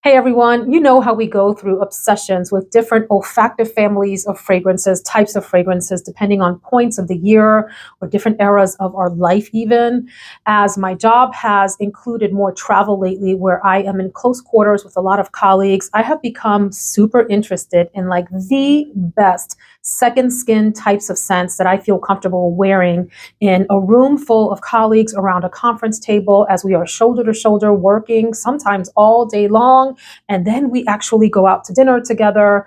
Hey everyone, you know how we go through obsessions with different olfactive families of fragrances, types of fragrances, depending on points of the year or different eras of our life even. As my job has included more travel lately where I am in close quarters with a lot of colleagues, I have become super interested in like the best second skin types of scents that I feel comfortable wearing in a room full of colleagues around a conference table as we are shoulder to shoulder working, sometimes all day long. And then we actually go out to dinner together.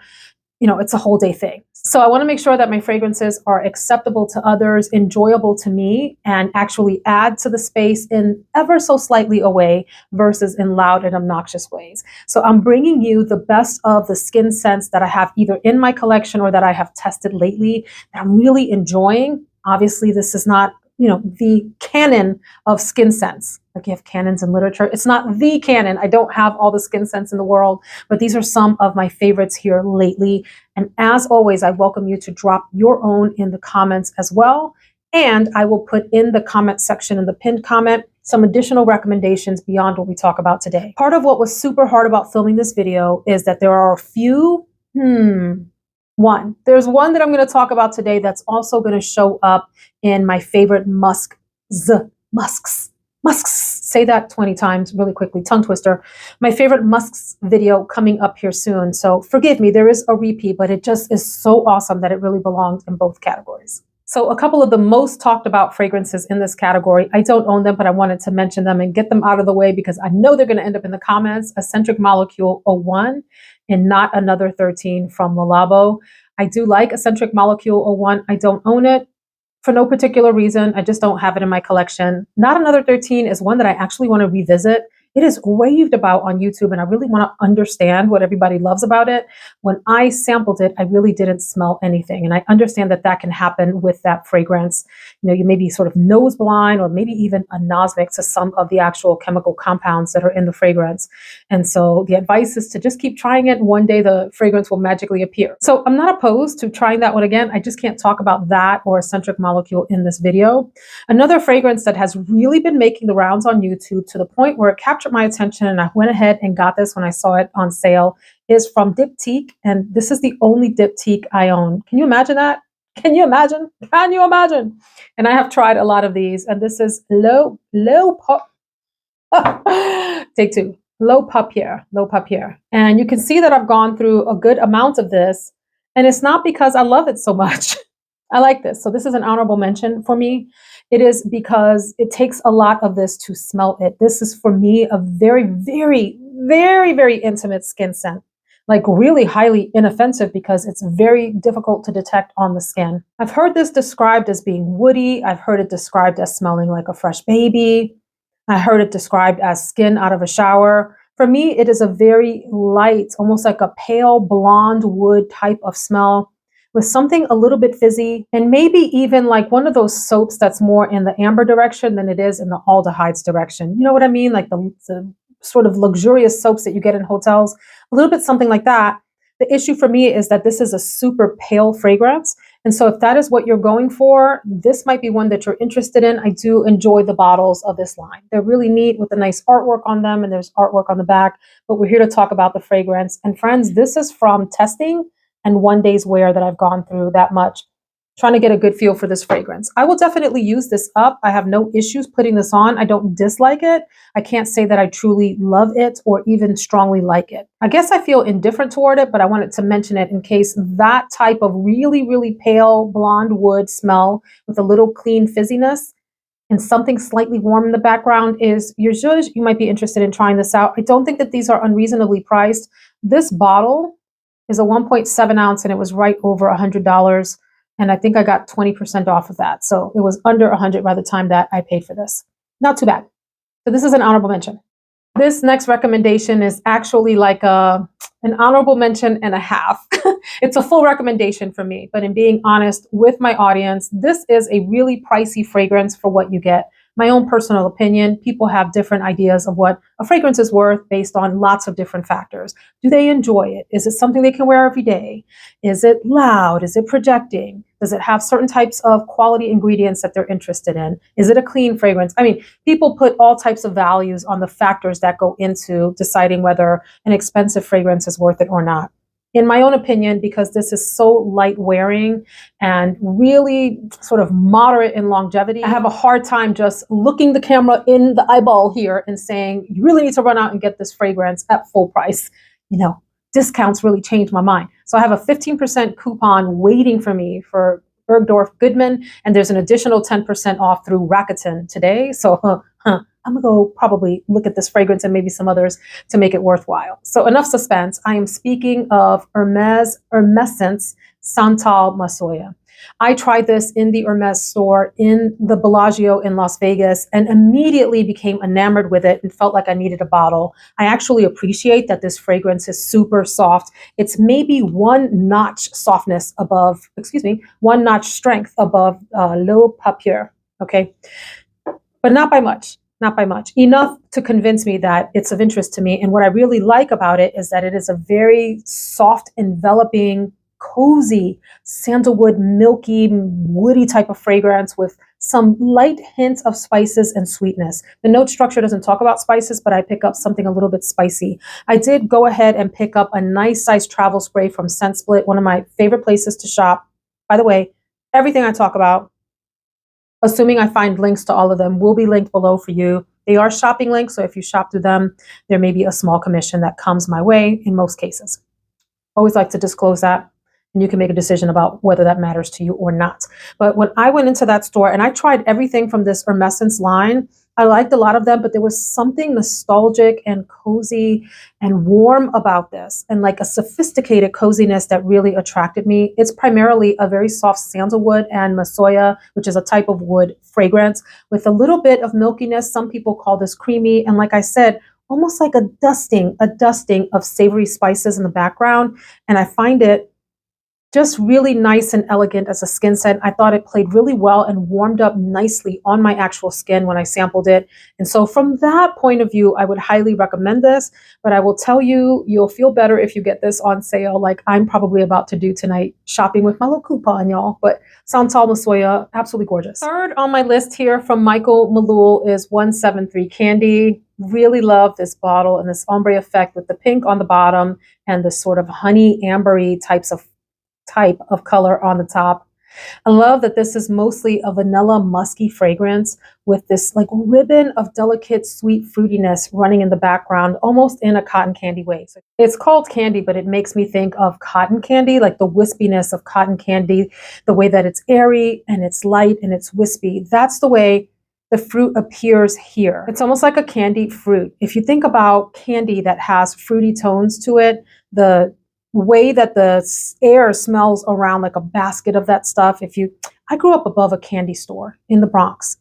You know, it's a whole day thing. So I want to make sure that my fragrances are acceptable to others, enjoyable to me, and actually add to the space in ever so slightly a way versus in loud and obnoxious ways. So I'm bringing you the best of the skin scents that I have either in my collection or that I have tested lately that I'm really enjoying. Obviously, this is not, the canon of skin scents. Like you have canons in literature. It's not the canon. I don't have all the skin scents in the world, but these are some of my favorites here lately. And as always, I welcome you to drop your own in the comments as well. And I will put in the comment section in the pinned comment some additional recommendations beyond what we talk about today. Part of what was super hard about filming this video is that there are a few, there's one that I'm going to talk about today that's also going to show up in my favorite musks. Say that 20 times really quickly, tongue twister. My favorite musks video coming up here soon. So forgive me, there is a repeat, but it just is so awesome that it really belongs in both categories. So a couple of the most talked about fragrances in this category, I don't own them, but I wanted to mention them and get them out of the way because I know they're going to end up in the comments. Eccentric Molecule 01 and Not Another 13 from Le Labo. I do like Eccentric Molecule 01. I don't own it for no particular reason. I just don't have it in my collection. Not Another 13 is one that I actually want to revisit. It is raved about on YouTube, and I really want to understand what everybody loves about it. When I sampled it, I really didn't smell anything, and I understand that that can happen with that fragrance. You may be sort of nose blind or maybe even anosmic to some of the actual chemical compounds that are in the fragrance. And so the advice is to just keep trying it, and one day the fragrance will magically appear. So I'm not opposed to trying that one again. I just can't talk about that or Eccentric Molecule in this video. Another fragrance that has really been making the rounds on YouTube to the point where it captured my attention and I went ahead and got this when I saw it on sale is from Diptyque, and this is the only Diptyque I own. Can you imagine that? Can you imagine? Can you imagine? And I have tried a lot of these, and this is take two. Low Papier. And you can see that I've gone through a good amount of this, and it's not because I love it so much. I like this. So this is an honorable mention for me. It is because it takes a lot of this to smell it. This is for me a very, very, very, very intimate skin scent. Like really highly inoffensive because it's very difficult to detect on the skin. I've heard this described as being woody. I've heard it described as smelling like a fresh baby. I heard it described as skin out of a shower. For me, it is a very light, almost like a pale blonde wood type of smell with something a little bit fizzy and maybe even like one of those soaps that's more in the amber direction than it is in the aldehydes direction. You know what I mean? Like the sort of luxurious soaps that you get in hotels, a little bit something like that. The issue for me is that this is a super pale fragrance. And so if that is what you're going for, this might be one that you're interested in. I do enjoy the bottles of this line. They're really neat with a nice artwork on them, and there's artwork on the back, but we're here to talk about the fragrance. And friends, this is from testing and one day's wear that I've gone through that much, trying to get a good feel for this fragrance. I will definitely use this up. I have no issues putting this on. I don't dislike it. I can't say that I truly love it or even strongly like it. I guess I feel indifferent toward it, but I wanted to mention it in case that type of really, really pale blonde wood smell with a little clean fizziness and something slightly warm in the background is yours. You might be interested in trying this out. I don't think that these are unreasonably priced. This bottle is a 1.7 ounce and it was right over $100. And I think I got 20% off of that. So it was under 100 by the time that I paid for this. Not too bad. So this is an honorable mention. This next recommendation is actually like an honorable mention and a half. It's a full recommendation for me, but in being honest with my audience, this is a really pricey fragrance for what you get. my own personal opinion. People have different ideas of what a fragrance is worth based on lots of different factors. Do they enjoy it? Is it something they can wear every day? Is it loud? Is it projecting? Does it have certain types of quality ingredients that they're interested in? Is it a clean fragrance? I mean, people put all types of values on the factors that go into deciding whether an expensive fragrance is worth it or not. In my own opinion, because this is so light wearing and really sort of moderate in longevity, I have a hard time just looking the camera in the eyeball here and saying, you really need to run out and get this fragrance at full price. You know, discounts really changed my mind. So I have a 15% coupon waiting for me for Bergdorf Goodman, and there's an additional 10% off through Rakuten today. So I'm gonna go probably look at this fragrance and maybe some others to make it worthwhile. So enough suspense. I am speaking of Hermes Santal Massoïa. I tried this in the Hermes store in the Bellagio in Las Vegas and immediately became enamored with it and felt like I needed a bottle. I actually appreciate that this fragrance is super soft. It's maybe one notch strength above L'Eau Papier, okay? But not by much. Not by much. Enough to convince me that it's of interest to me. And what I really like about it is that it is a very soft, enveloping, cozy, sandalwood, milky, woody type of fragrance with some light hints of spices and sweetness. The note structure doesn't talk about spices, but I pick up something a little bit spicy. I did go ahead and pick up a nice size travel spray from Scent Split, one of my favorite places to shop. By the way, everything I talk about, assuming I find links to all of them, will be linked below for you. They are shopping links, so if you shop through them, there may be a small commission that comes my way in most cases. Always like to disclose that, and you can make a decision about whether that matters to you or not. But when I went into that store, and I tried everything from this Hermescence line, I liked a lot of them, but there was something nostalgic and cozy and warm about this, and like a sophisticated coziness that really attracted me. It's primarily a very soft sandalwood and Massoïa, which is a type of wood fragrance with a little bit of milkiness. Some people call this creamy. And like I said, almost like a dusting of savory spices in the background. And I find it just really nice and elegant as a skin scent. I thought it played really well and warmed up nicely on my actual skin when I sampled it. And so from that point of view, I would highly recommend this, but I will tell you, you'll feel better if you get this on sale like I'm probably about to do tonight, shopping with my little coupon, y'all. But Santal Massoïa, absolutely gorgeous. Third on my list here from Michael Malul is 173 Candy. Really love this bottle and this ombre effect with the pink on the bottom and this sort of honey ambery type of color on the top. I love that this is mostly a vanilla musky fragrance with this like ribbon of delicate sweet fruitiness running in the background, almost in a cotton candy way. So it's called candy, but it makes me think of cotton candy, like the wispiness of cotton candy, the way that it's airy and it's light and it's wispy. That's the way the fruit appears here. It's almost like a candied fruit. If you think about candy that has fruity tones to it, the way that the air smells around like a basket of that stuff. I grew up above a candy store in the Bronx,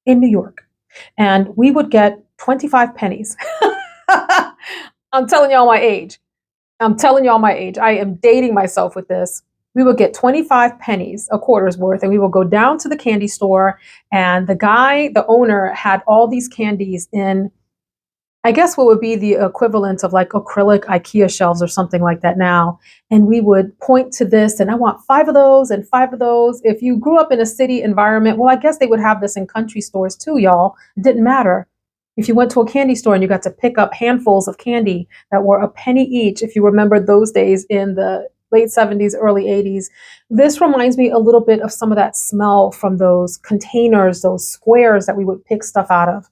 in New York, and we would get 25 pennies. I'm telling y'all my age. I am dating myself with this. We would get 25 pennies, a quarter's worth, and we would go down to the candy store, and the owner, had all these candies in, I guess what would be the equivalent of like acrylic IKEA shelves or something like that now. And we would point to this and I want 5 of those and 5 of those. If you grew up in a city environment, well, I guess they would have this in country stores too, y'all. It didn't matter. If you went to a candy store and you got to pick up handfuls of candy that were a penny each, if you remember those days in the late 70s, early 80s, this reminds me a little bit of some of that smell from those containers, those squares that we would pick stuff out of.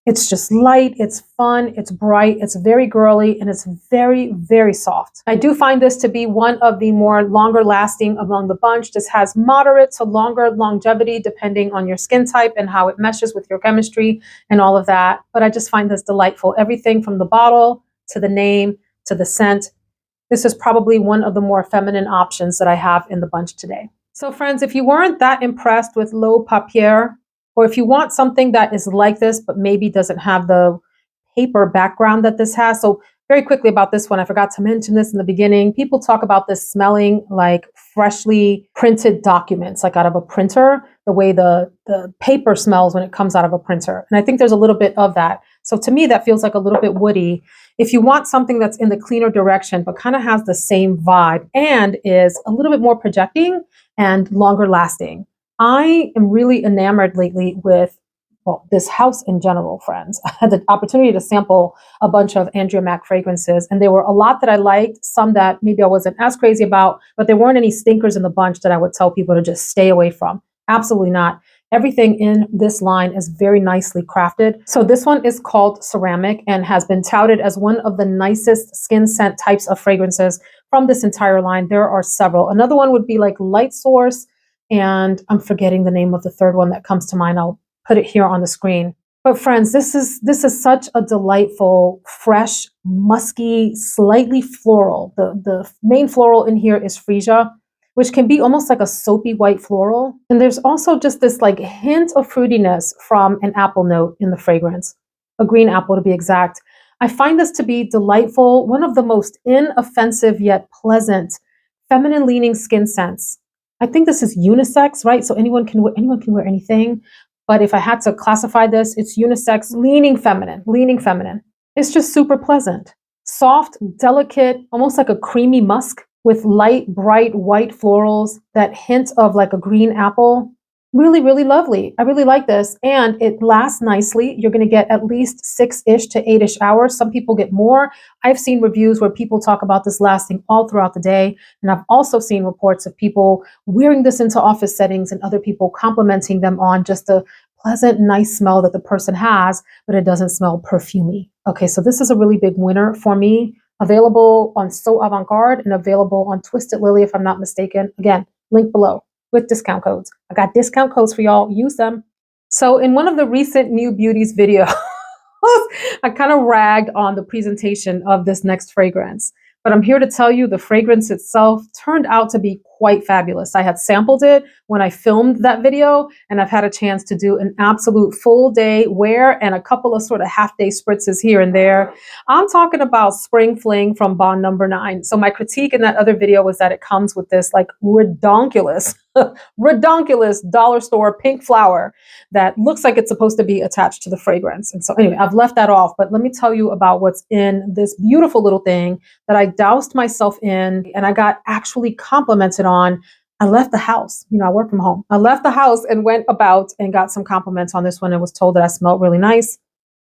It's just light, it's fun, it's bright, it's very girly, and it's very, very soft. I do find this to be one of the more longer lasting among the bunch. This has moderate to longer longevity depending on your skin type and how it meshes with your chemistry and all of that. But I just find this delightful. Everything from the bottle to the name to the scent. This is probably one of the more feminine options that I have in the bunch today. So friends, if you weren't that impressed with L'Eau Papier, or if you want something that is like this, but maybe doesn't have the paper background that this has. So Very quickly about this one, I forgot to mention this in the beginning. People talk about this smelling like freshly printed documents, like out of a printer, the way the paper smells when it comes out of a printer. And I think there's a little bit of that. So to me, that feels like a little bit woody. If you want something that's in the cleaner direction, but kind of has the same vibe and is a little bit more projecting and longer lasting. I am really enamored lately with, well, this house in general, friends. I had the opportunity to sample a bunch of Andrea Maack fragrances, and there were a lot that I liked, some that maybe I wasn't as crazy about, but there weren't any stinkers in the bunch that I would tell people to just stay away from. Absolutely not. Everything in this line is very nicely crafted. So this one is called Ceramic and has been touted as one of the nicest skin scent types of fragrances from this entire line. There are several. Another one would be like Light Source, and I'm forgetting the name of the third one that comes to mind. I'll put it here on the screen. But friends, this is such a delightful, fresh, musky, slightly floral. The main floral in here is freesia, which can be almost like a soapy white floral. And there's also just this like hint of fruitiness from an apple note in the fragrance, a green apple to be exact. I find this to be delightful, one of the most inoffensive yet pleasant, feminine leaning skin scents. I think this is unisex, right? So anyone can wear anything. But if I had to classify this, it's unisex, leaning feminine, leaning feminine. It's just super pleasant. Soft, delicate, almost like a creamy musk with light, bright white florals, that hint of like a green apple. Really, really lovely. I really like this. And it lasts nicely. You're going to get at least 6-ish to 8-ish hours. Some people get more. I've seen reviews where people talk about this lasting all throughout the day. And I've also seen reports of people wearing this into office settings and other people complimenting them on just the pleasant, nice smell that the person has, but it doesn't smell perfumey. Okay, so this is a really big winner for me. Available on So Avant-Garde and available on Twisted Lily, if I'm not mistaken. Again, link below with discount codes. I got discount codes for y'all. Use them. So in one of the recent New Beauties videos, I kind of ragged on the presentation of this next fragrance. But I'm here to tell you the fragrance itself turned out to be quite fabulous. I had sampled it when I filmed that video, and I've had a chance to do an absolute full day wear and a couple of sort of half day spritzes here and there. I'm talking about Spring Fling from Bond Number 9. So my critique in that other video was that it comes with this like redonkulous, redonkulous dollar store pink flower that looks like it's supposed to be attached to the fragrance. And so anyway, I've left that off, but let me tell you about what's in this beautiful little thing that I doused myself in and I got actually complimented on. I left the house. You know, I work from home. I left the house and went about and got some compliments on this one and was told that I smelled really nice.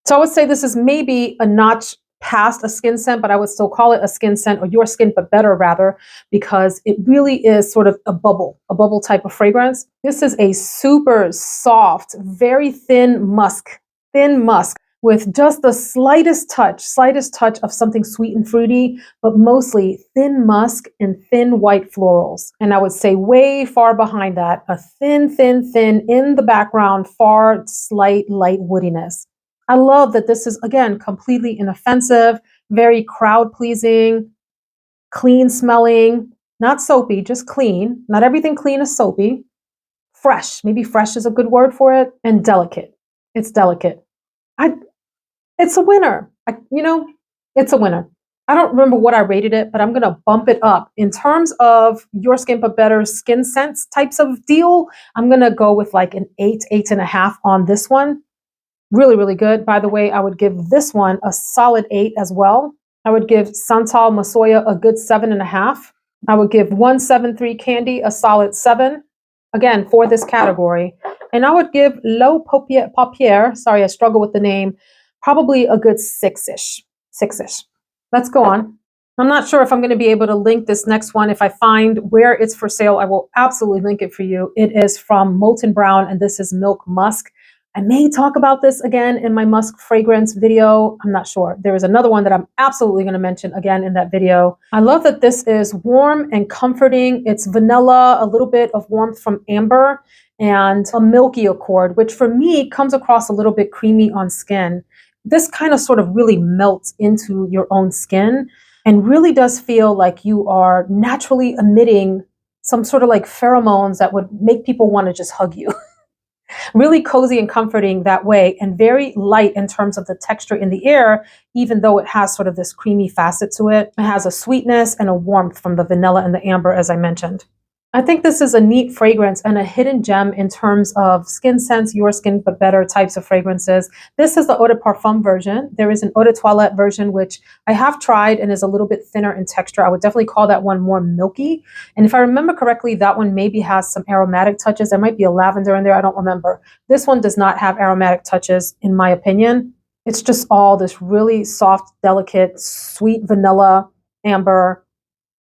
So I would say this is maybe a notch past a skin scent, but I would still call it a skin scent, or your skin, but better rather, because it really is sort of a bubble type of fragrance. This is a super soft, very thin musk with just the slightest touch of something sweet and fruity, but mostly thin musk and thin white florals. And I would say way far behind that, a thin in the background, far slight light woodiness. I love that this is, again, completely inoffensive, very crowd pleasing, clean smelling, not soapy, just clean. Not everything clean is soapy. Fresh, maybe fresh is a good word for it, and delicate. It's delicate. It's a winner. It's a winner. I don't remember what I rated it, but I'm going to bump it up. In terms of your skin but better skin scents types of deal, I'm going to go with like an 8.5 on this one. Really, really good. By the way, I would give this one a solid 8 as well. I would give Santal Massoïa a good 7.5. I would give 173 Candy a solid 7. Again, for this category. And I would give Low Papier, sorry, I struggle with the name, probably a good 6-ish. 6-ish. Let's go on. I'm not sure if I'm going to be able to link this next one. If I find where it's for sale, I will absolutely link it for you. It is from Molton Brown, and this is Milk Musk. I may talk about this again in my musk fragrance video. I'm not sure. There is another one that I'm absolutely going to mention again in that video. I love that this is warm and comforting. It's vanilla, a little bit of warmth from amber, and a milky accord, which for me comes across a little bit creamy on skin. This kind of sort of really melts into your own skin and really does feel like you are naturally emitting some sort of like pheromones that would make people want to just hug you. Really cozy and comforting that way, and very light in terms of the texture in the air, even though it has sort of this creamy facet to it. It has a sweetness and a warmth from the vanilla and the amber, as I mentioned. I think this is a neat fragrance and a hidden gem in terms of skin scents, your skin but better types of fragrances. This is the eau de parfum version. There is an eau de toilette version, which I have tried and is a little bit thinner in texture. I would definitely call that one more milky. And if I remember correctly, that one maybe has some aromatic touches. There might be a lavender in there. I don't remember. This one does not have aromatic touches, in my opinion. It's just all this really soft, delicate, sweet vanilla, amber,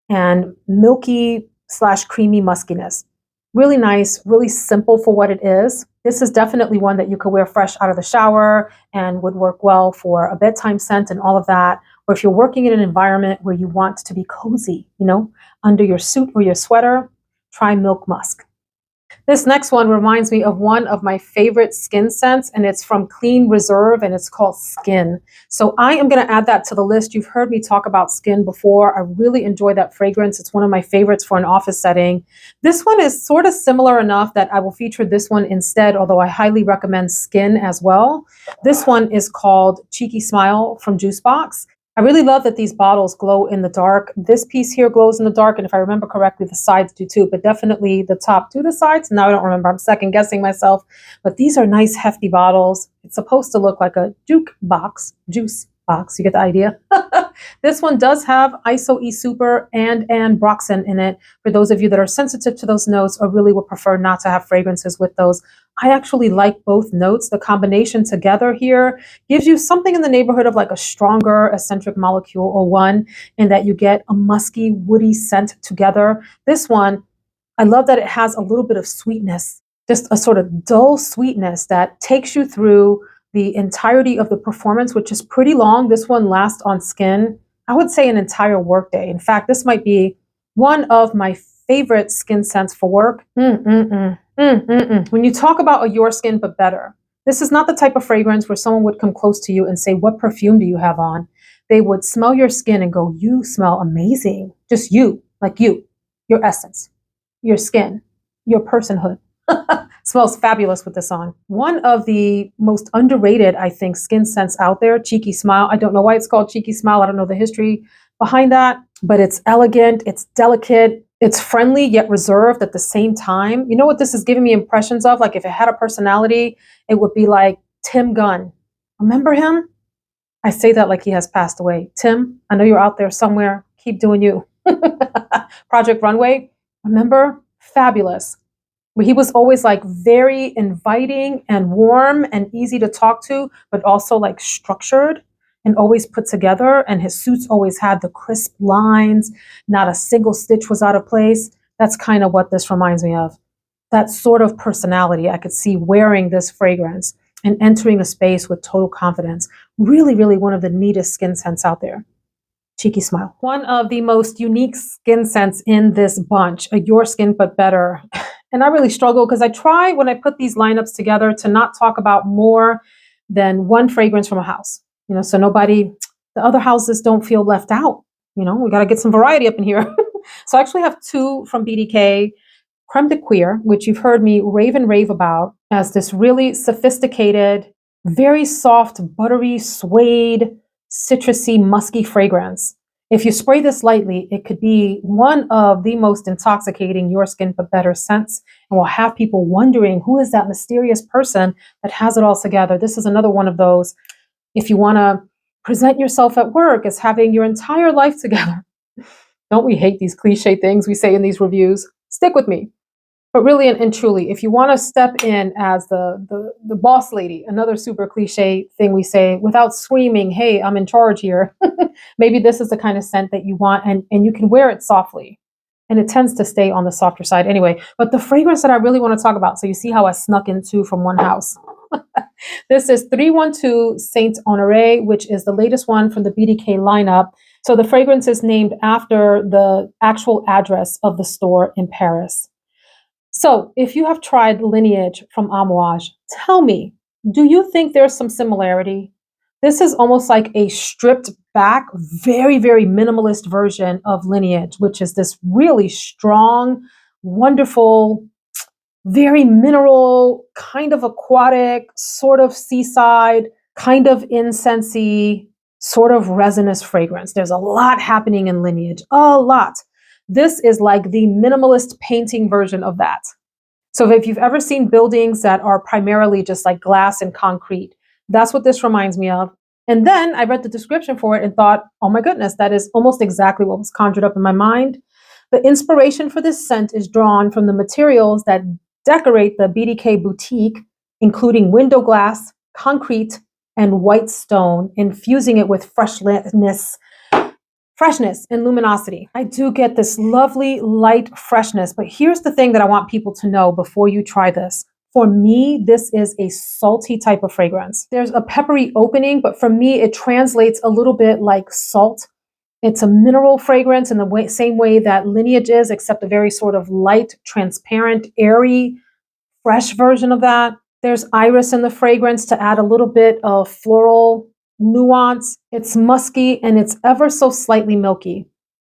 and milky / creamy muskiness. Really nice, really simple for what it is. This is definitely one that you could wear fresh out of the shower and would work well for a bedtime scent and all of that. Or if you're working in an environment where you want to be cozy, under your suit or your sweater, try Milk Musk. This next one reminds me of one of my favorite skin scents, and it's from Clean Reserve, and it's called Skin. So I am going to add that to the list. You've heard me talk about Skin before. I really enjoy that fragrance. It's one of my favorites for an office setting. This one is sort of similar enough that I will feature this one instead, although I highly recommend Skin as well. This one is called Cheeky Smile from Jusbox. I really love that these bottles glow in the dark. This piece here glows in the dark, and if I remember correctly, the sides do too, but definitely the top do the sides. Now I don't remember, I'm second guessing myself, but these are nice hefty bottles. It's supposed to look like a juice box, you get the idea. This one does have ISO E Super and Broxen in it. For those of you that are sensitive to those notes or really would prefer not to have fragrances with those, I actually like both notes. The combination together here gives you something in the neighborhood of like a stronger eccentric molecule or one, in that you get a musky, woody scent together. This one, I love that it has a little bit of sweetness, just a sort of dull sweetness that takes you through the entirety of the performance, which is pretty long. This one lasts on skin, I would say, an entire workday. In fact, this might be one of my favorite skin scents for work. When you talk about a your skin but better, this is not the type of fragrance where someone would come close to you and say, what perfume do you have on? They would smell your skin and go, you smell amazing. Just you, like you, your essence, your skin, your personhood. Smells fabulous with this on. One of the most underrated, I think, skin scents out there, Cheeky Smile. I don't know why it's called Cheeky Smile. I don't know the history behind that, but it's elegant, it's delicate, it's friendly yet reserved at the same time. You know what this is giving me impressions of? Like if it had a personality, it would be like Tim Gunn. Remember him? I say that like he has passed away. Tim, I know you're out there somewhere. Keep doing you. Project Runway, remember? Fabulous. He was always like very inviting and warm and easy to talk to, but also like structured and always put together. And his suits always had the crisp lines. Not a single stitch was out of place. That's kind of what this reminds me of. That sort of personality I could see wearing this fragrance and entering a space with total confidence. Really, really one of the neatest skin scents out there. Cheeky Smile. One of the most unique skin scents in this bunch, a your skin but better. And I really struggle because I try when I put these lineups together to not talk about more than one fragrance from a house. So the other houses don't feel left out. We got to get some variety up in here. So I actually have two from BDK, Creme de Cuir, which you've heard me rave and rave about as this really sophisticated, very soft, buttery, suede, citrusy, musky fragrance. If you spray this lightly, it could be one of the most intoxicating your skin but better scents, and will have people wondering, who is that mysterious person that has it all together? This is another one of those. If you want to present yourself at work as having your entire life together. Don't we hate these cliche things we say in these reviews? Stick with me. But really and truly, if you want to step in as the boss lady, another super cliche thing we say without screaming, hey, I'm in charge here, maybe this is the kind of scent that you want, and you can wear it softly. And it tends to stay on the softer side anyway. But the fragrance that I really want to talk about, so you see how I snuck in two from one house. This is 312 Saint Honoré, which is the latest one from the BDK lineup. So the fragrance is named after the actual address of the store in Paris. So if you have tried Lineage from Amouage, tell me, do you think there's some similarity? This is almost like a stripped back, very, very minimalist version of Lineage, which is this really strong, wonderful, very mineral, kind of aquatic, sort of seaside, kind of incensey, sort of resinous fragrance. There's a lot happening in Lineage, a lot. This is like the minimalist painting version of that. So if you've ever seen buildings that are primarily just like glass and concrete, that's what this reminds me of. And then I read the description for it and thought, oh my goodness, that is almost exactly what was conjured up in my mind. The inspiration for this scent is drawn from the materials that decorate the BDK boutique, including window glass, concrete, and white stone, infusing it with freshness and luminosity. I do get this lovely light freshness, but here's the thing that I want people to know before you try this. For me, this is a salty type of fragrance. There's a peppery opening, but for me, it translates a little bit like salt. It's a mineral fragrance in the same way that Lineage is, except a very sort of light, transparent, airy, fresh version of that. There's iris in the fragrance to add a little bit of floral nuance. It's musky and it's ever so slightly milky.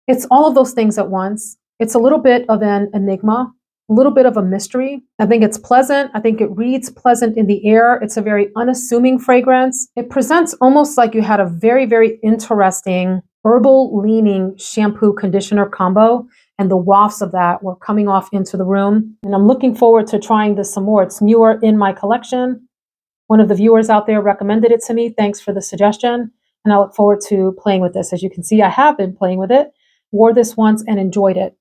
It's all of those things at once. It's a little bit of an enigma, a little bit of a mystery. I think it's pleasant. I think it reads pleasant in the air. It's a very unassuming fragrance. It presents almost like you had a very, very interesting herbal leaning shampoo conditioner combo, and the wafts of that were coming off into the room. And I'm looking forward to trying this some more. It's newer in my collection. One of the viewers out there recommended it to me. Thanks for the suggestion. And I look forward to playing with this. As you can see, I have been playing with it, wore this once and enjoyed it.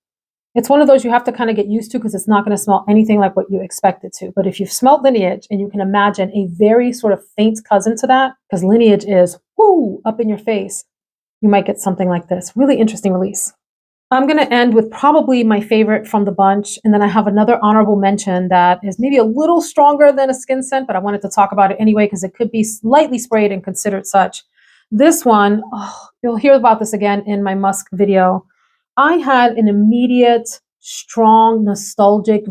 It's one of those you have to kind of get used to because it's not going to smell anything like what you expect it to. But if you've smelled Lineage and you can imagine a very sort of faint cousin to that, because Lineage is whoo up in your face, you might get something like this. Really interesting release. I'm going to end with probably my favorite from the bunch. And then I have another honorable mention that is maybe a little stronger than a skin scent, but I wanted to talk about it anyway because it could be slightly sprayed and considered such. This one, you'll hear about this again in my Musk video. I had an immediate, strong, nostalgic,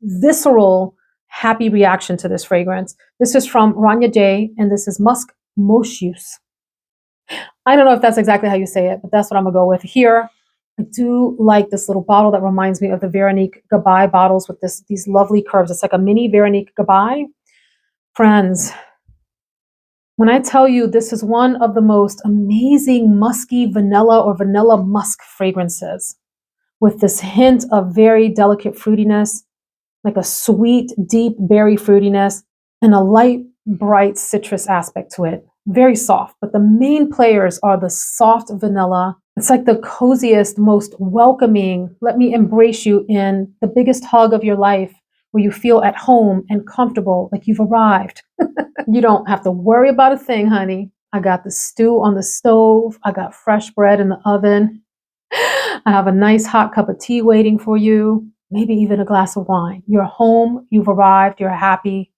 visceral, happy reaction to this fragrance. This is from Rania, and this is Musk Moschus. I don't know if that's exactly how you say it, but that's what I'm going to go with here. I do like this little bottle that reminds me of the Veronique Gabai bottles with these lovely curves. It's like a mini Veronique Gabai. Friends, when I tell you this is one of the most amazing musky vanilla or vanilla musk fragrances with this hint of very delicate fruitiness, like a sweet, deep berry fruitiness and a light, bright citrus aspect to it. Very soft, but the main players are the soft vanilla. It's like the coziest, most welcoming, let me embrace you in the biggest hug of your life, where you feel at home and comfortable, like you've arrived. You don't have to worry about a thing, honey. I got the stew on the stove. I got fresh bread in the oven. I have a nice hot cup of tea waiting for you, maybe even a glass of wine. You're home, you've arrived, you're happy.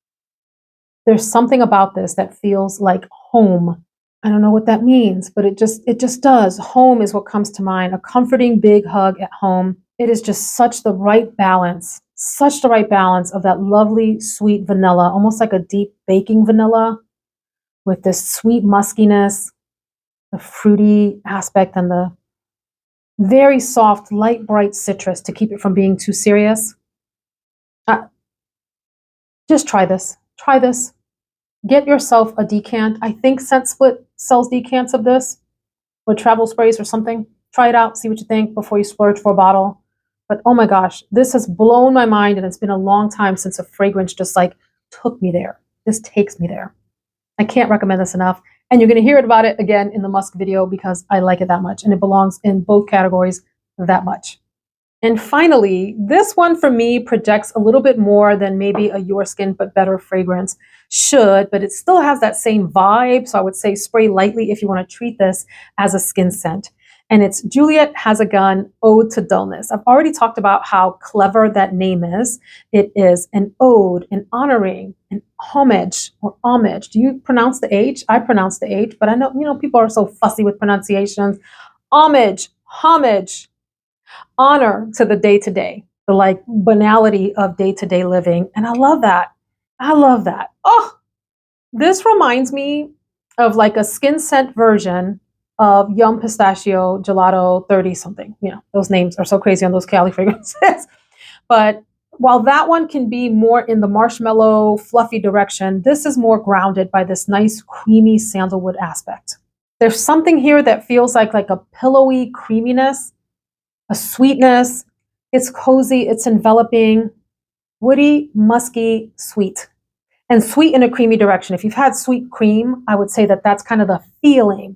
There's something about this that feels like home. I don't know what that means, but it just does. Home is what comes to mind. A comforting big hug at home. It is just such the right balance of that lovely sweet vanilla, almost like a deep baking vanilla with this sweet muskiness, the fruity aspect, and the very soft, light, bright citrus to keep it from being too serious. Just try this. Try this. Get yourself a decant. I think Scent Split sells decants of this, or travel sprays or something. Try it out, see what you think before you splurge for a bottle. But oh my gosh, this has blown my mind, and it's been a long time since a fragrance just like took me there. This takes me there. I can't recommend this enough. And you're going to hear about it again in the Musk video because I like it that much, and it belongs in both categories that much. And finally, this one for me projects a little bit more than maybe a Your Skin But Better fragrance should, but it still has that same vibe. So I would say spray lightly if you want to treat this as a skin scent. And it's Juliet Has Ode to Dullness. I've already talked about how clever that name is. It is an ode, an honoring, an homage or homage. Do you pronounce the H? I pronounce the H, but I know, people are so fussy with pronunciations. Homage, homage. Honor to the day-to-day, the like banality of day-to-day living. And I love that. I love that. Oh, this reminds me of like a skin scent version of Yum Pistachio Gelato 30 something. Those names are so crazy on those Cali fragrances. But while that one can be more in the marshmallow, fluffy direction, this is more grounded by this nice creamy sandalwood aspect. There's something here that feels like a pillowy creaminess, a sweetness. It's cozy, it's enveloping, woody, musky, sweet. And sweet in a creamy direction. If you've had sweet cream, I would say that that's kind of the feeling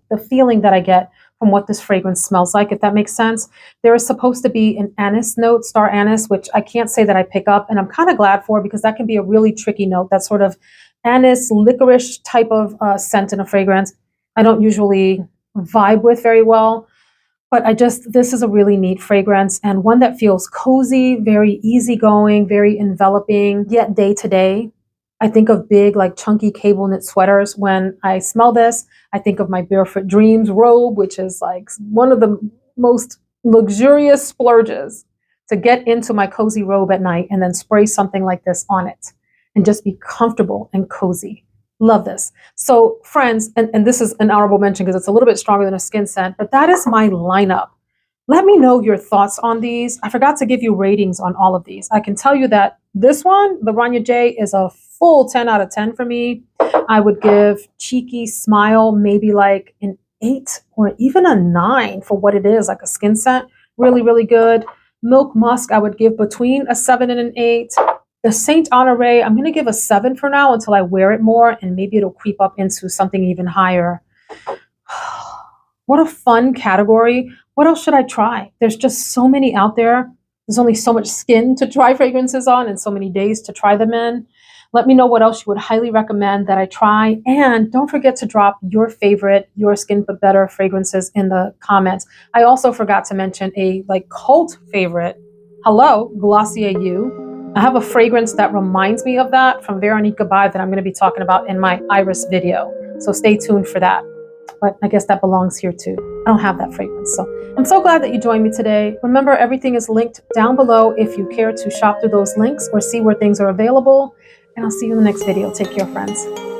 that I get from what this fragrance smells like, if that makes sense. There is supposed to be an anise note, star anise, which I can't say that I pick up, and I'm kind of glad for, because that can be a really tricky note, that sort of anise, licorice type of scent in a fragrance. I don't usually vibe with very well, but this is a really neat fragrance, and one that feels cozy, very easygoing, very enveloping, yet day to day. I think of big, like chunky cable knit sweaters. When I smell this, I think of my Barefoot Dreams robe, which is like one of the most luxurious splurges, to get into my cozy robe at night and then spray something like this on it and just be comfortable and cozy. Love this. So friends, and this is an honorable mention because it's a little bit stronger than a skin scent, but that is my lineup. Let me know your thoughts on these. I forgot to give you ratings on all of these. I can tell you that this one, the Rania J, is a full 10 out of 10 for me. I would give Cheeky Smile maybe like an 8 or even a 9 for what it is, like a skin scent. Really, really good. Milk Musk, I would give between a 7 and an 8. The Saint Honoré, I'm going to give a 7 for now until I wear it more, and maybe it'll creep up into something even higher. What a fun category. What else should I try? There's just so many out there. There's only so much skin to try fragrances on and so many days to try them in. Let me know what else you would highly recommend that I try. And don't forget to drop your favorite, your skin but better fragrances in the comments. I also forgot to mention a cult favorite. Hello, Glossier You. I have a fragrance that reminds me of that from Veronica by that I'm going to be talking about in my Iris video. So stay tuned for that. But I guess that belongs here too. I don't have that fragrance. So I'm so glad that you joined me today. Remember, everything is linked down below if you care to shop through those links or see where things are available. And I'll see you in the next video. Take care, friends.